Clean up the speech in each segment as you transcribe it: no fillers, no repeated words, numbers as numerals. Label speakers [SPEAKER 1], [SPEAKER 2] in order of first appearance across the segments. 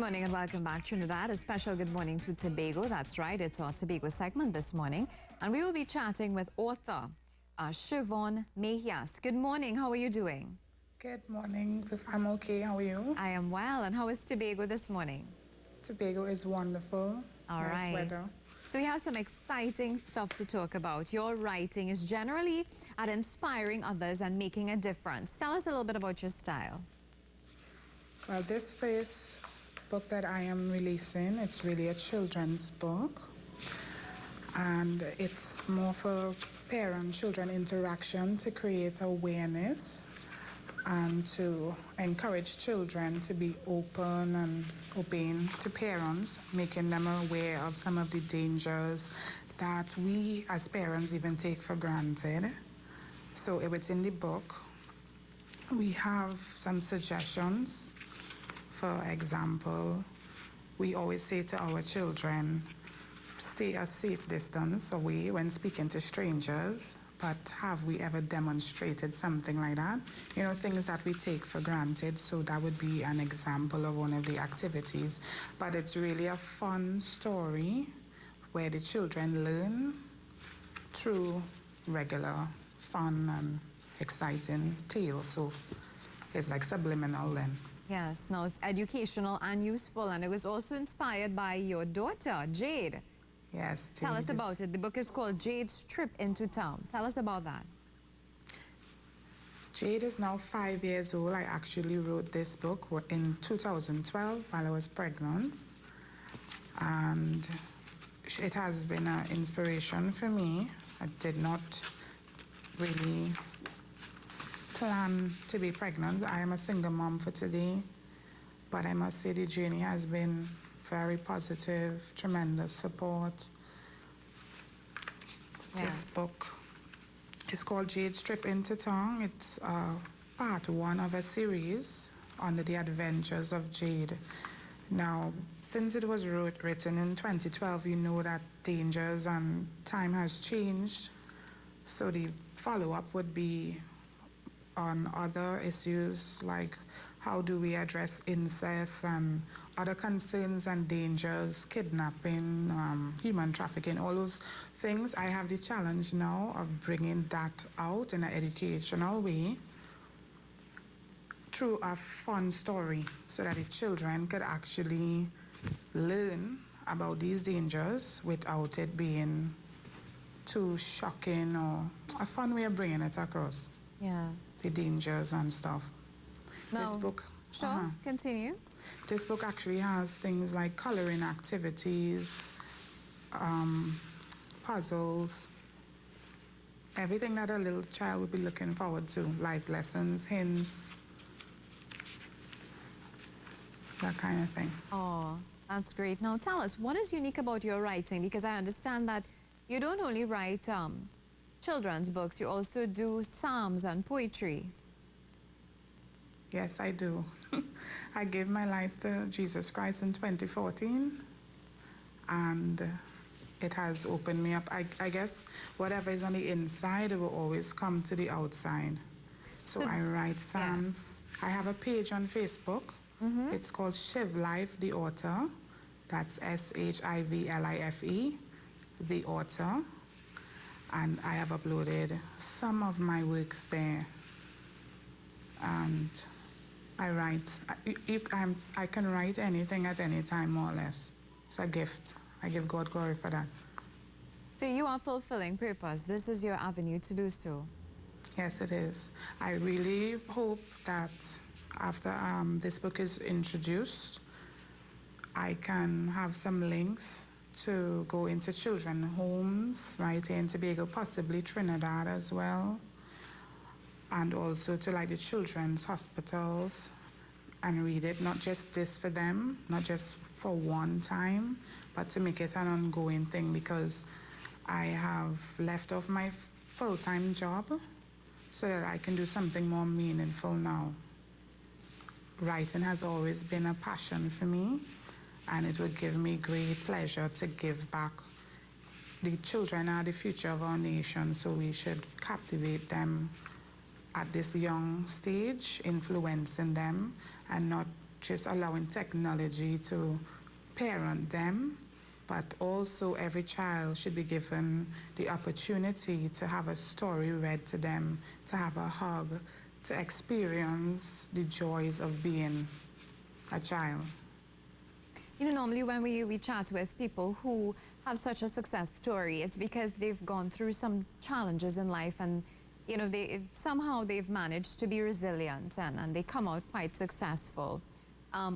[SPEAKER 1] Good morning and welcome back, Trinidad. A special good morning to Tobago. That's right, it's our Tobago segment this morning. And we will be chatting with author Shivon Mejias. Good morning, how are you doing?
[SPEAKER 2] Good morning, I'm okay, how are you?
[SPEAKER 1] I am well, and how is Tobago this morning?
[SPEAKER 2] Tobago is wonderful, nice weather.
[SPEAKER 1] So we have some exciting stuff to talk about. Your writing is generally at inspiring others and making a difference. Tell us a little bit about your style.
[SPEAKER 2] Well, this first book that I am releasing, it's really a children's book. And it's more for parent-children interaction to create awareness and to encourage children to be open and obeying to parents, making them aware of some of the dangers that we as parents even take for granted. So if it's in the book, we have some suggestions. For example, we always say to our children, stay a safe distance away when speaking to strangers, but have we ever demonstrated something like that? You know, things that we take for granted, so that would be an example of one of the activities. But it's really a fun story where the children learn through regular fun and exciting tales, so it's like subliminal then.
[SPEAKER 1] Yes, no, it's educational and useful, and it was also inspired by your daughter, Jade.
[SPEAKER 2] Yes, Jade.
[SPEAKER 1] Tell us about it. The book is called Jade's Trip into Town. Tell us about that.
[SPEAKER 2] Jade is now 5 years old. I actually wrote this book in 2012 while I was pregnant. And it has been an inspiration for me. I did not really plan to be pregnant. I am a single mom for today, but I must say the journey has been very positive, tremendous support. Yeah. This book is called Jade's Trip into Town. It's part one of a series under the adventures of Jade. Now, since it was written in 2012, you know that dangers and time has changed. So the follow-up would be on other issues like how do we address incest and other concerns and dangers, kidnapping, human trafficking, all those things. I have the challenge now of bringing that out in an educational way through a fun story so that the children could actually learn about these dangers without it being too shocking, or a fun way of bringing it across.
[SPEAKER 1] Yeah.
[SPEAKER 2] The dangers and stuff.
[SPEAKER 1] No.
[SPEAKER 2] This book...
[SPEAKER 1] Sure, continue.
[SPEAKER 2] This book actually has things like coloring activities, puzzles, everything that a little child would be looking forward to, life lessons, hints, that kind of thing.
[SPEAKER 1] Oh, that's great. Now tell us, what is unique about your writing? Because I understand that you don't only write children's books, you also do psalms and poetry.
[SPEAKER 2] Yes, I do. I gave my life to Jesus Christ in 2014, and it has opened me up. I guess whatever is on the inside, it will always come to the outside. So I write psalms. Yeah. I have a page on Facebook. Mm-hmm. It's called Shiv Life, the author. That's SHIVLIFE, the author. And I have uploaded some of my works there. And I write, I can write anything at any time, more or less. It's a gift. I give God glory for that.
[SPEAKER 1] So you are fulfilling purpose. This is your avenue to do so.
[SPEAKER 2] Yes, it is. I really hope that after this book is introduced, I can have some links to go into children's homes, right here in Tobago, possibly Trinidad as well, and also to like the children's hospitals and read it, not just this for them, not just for one time, but to make it an ongoing thing, because I have left off my full-time job so that I can do something more meaningful now. Writing has always been a passion for me, and it would give me great pleasure to give back. The children are the future of our nation, so we should captivate them at this young stage, influencing them, and not just allowing technology to parent them, but also every child should be given the opportunity to have a story read to them, to have a hug, to experience the joys of being a child.
[SPEAKER 1] You know, normally when we chat with people who have such a success story, it's because they've gone through some challenges in life and, you know, somehow they've managed to be resilient and they come out quite successful.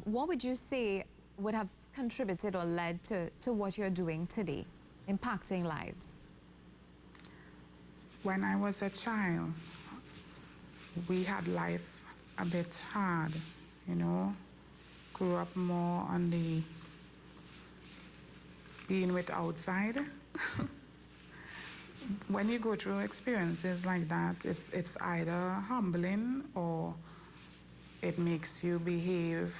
[SPEAKER 1] What would you say would have contributed or led to what you're doing today, impacting lives?
[SPEAKER 2] When I was a child, we had life a bit hard, you know. Grew up more on the being with outside. When you go through experiences like that, it's either humbling or it makes you behave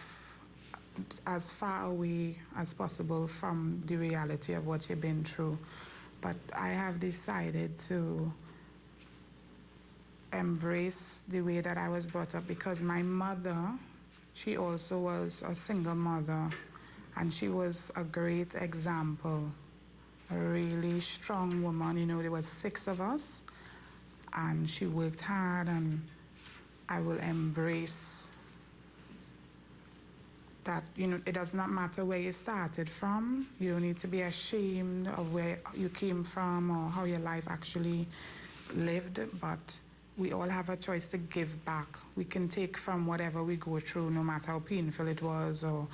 [SPEAKER 2] as far away as possible from the reality of what you've been through. But I have decided to embrace the way that I was brought up because my mother, she also was a single mother, and she was a great example, a really strong woman. You know, there was 6 of us, and she worked hard, and I will embrace that. You know, it does not matter where you started from. You don't need to be ashamed of where you came from or how your life actually lived, but we all have a choice to give back. We can take from whatever we go through, no matter how painful it was or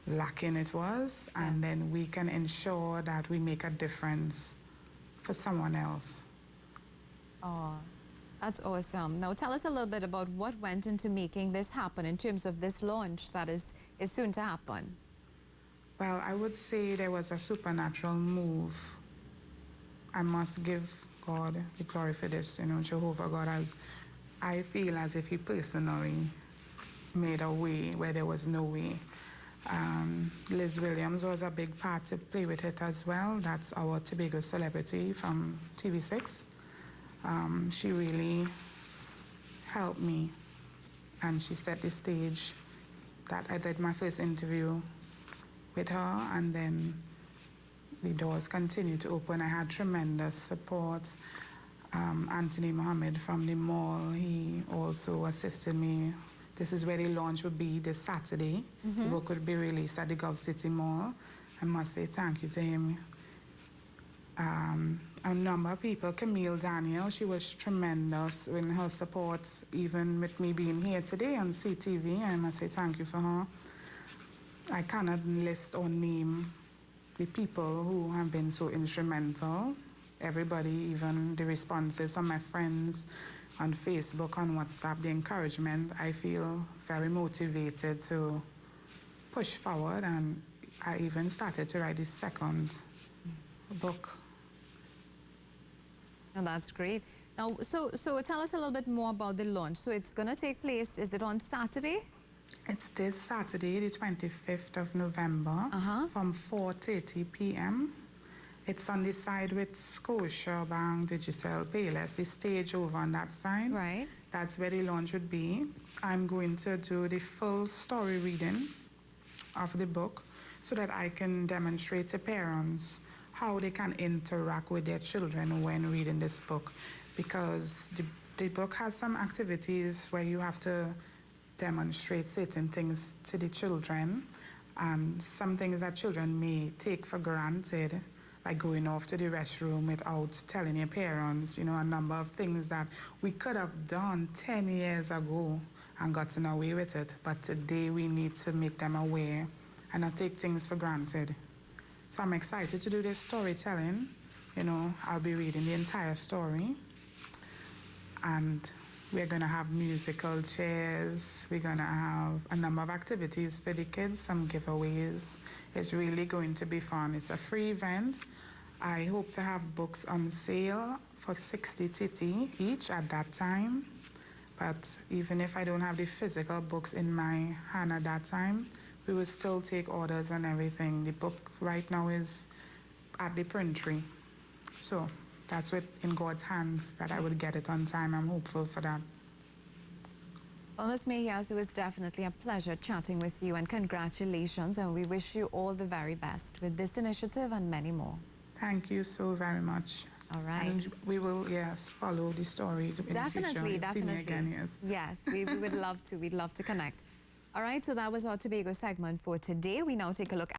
[SPEAKER 2] lacking it was, and then we can ensure that we make a difference for someone else.
[SPEAKER 1] Oh, that's awesome. Now tell us a little bit about what went into making this happen in terms of this launch that is soon to happen.
[SPEAKER 2] Well, I would say there was a supernatural move. I must give God the glory for this, you know, Jehovah God, as I feel as if he personally made a way where there was no way. Liz Williams was a big part to play with it as well. That's our Tobago celebrity from TV6. She really helped me, and she set the stage that I did my first interview with her, and then the doors continued to open. I had tremendous support. Anthony Mohammed from the mall, he also assisted me. This is where the launch would be this Saturday. The book would be released at the Gulf City Mall. I must say thank you to him. A number of people, Camille Daniel, she was tremendous in her support, even with me being here today on CTV. I must say thank you for her. I cannot list or name the people who have been so instrumental. Everybody, even the responses from my friends on Facebook, on WhatsApp, the encouragement, I feel very motivated to push forward, and I even started to write the second book.
[SPEAKER 1] And that's great. Now, so tell us a little bit more about the launch. So it's going to take place, is it on Saturday?
[SPEAKER 2] It's this Saturday, the 25th of November, from 4:30 p.m. It's on the side with Scotiabank Digital Payless, the stage over on that side.
[SPEAKER 1] Right.
[SPEAKER 2] That's where the launch would be. I'm going to do the full story reading of the book so that I can demonstrate to parents how they can interact with their children when reading this book. Because the book has some activities where you have to demonstrate certain things to the children, and some things that children may take for granted, like going off to the restroom without telling your parents, you know, a number of things that we could have done 10 years ago and gotten away with it. But today we need to make them aware and not take things for granted. So I'm excited to do this storytelling. You know, I'll be reading the entire story. And we're going to have musical chairs. We're going to have a number of activities for the kids, some giveaways. It's really going to be fun. It's a free event. I hope to have books on sale for 60 TT each at that time. But even if I don't have the physical books in my hand at that time, we will still take orders and everything. The book right now is at the printery. So that's in God's hands that I would get it on time. I'm hopeful for that.
[SPEAKER 1] Well, Ms. Mejias, it was definitely a pleasure chatting with you, and congratulations, and we wish you all the very best with this initiative and many more.
[SPEAKER 2] Thank you so very much.
[SPEAKER 1] All right.
[SPEAKER 2] And we will, yes, follow the story in
[SPEAKER 1] Definitely,
[SPEAKER 2] the future. See me again, yes.
[SPEAKER 1] Yes, we would love to. We'd love to connect. All right, so that was our Tobago segment for today. We now take a look at